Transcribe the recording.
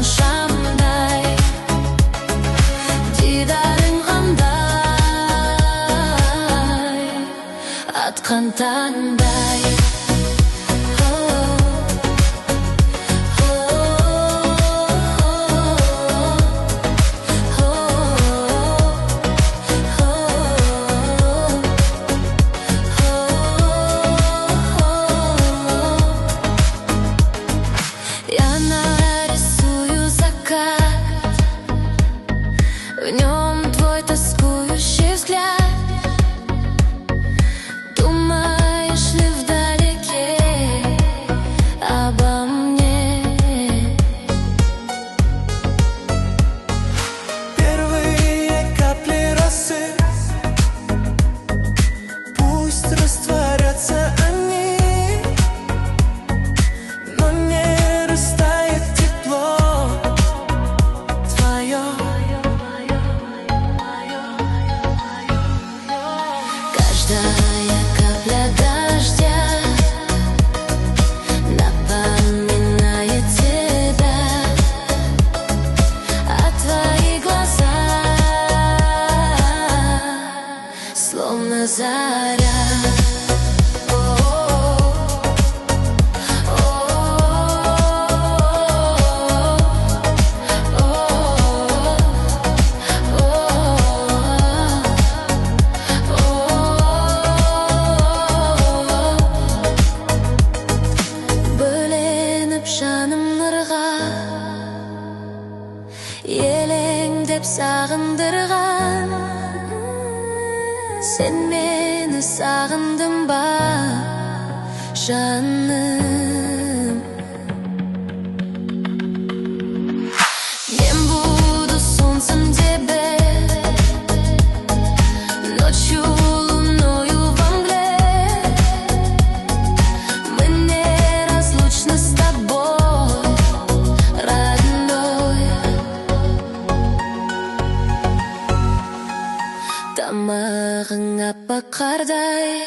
жанған шамдай, дидарың қандай, атқан таңдай. В нем твой тоскующий взгляд. Думаешь ли вдалеке обо мне? Первые капли росы, пусть растворятся они, но не растает тепло твое. Каждая капля дождя напоминает тебя, а твои глаза словно заря. Жаным нұрға елеңдеп сағындырған, сен мені сағындың ба жаным? Мен буду солнцем тебе, ночью луною во мгле. Мы неразлучны с тобой, родной. Тамағың аппақ қардай,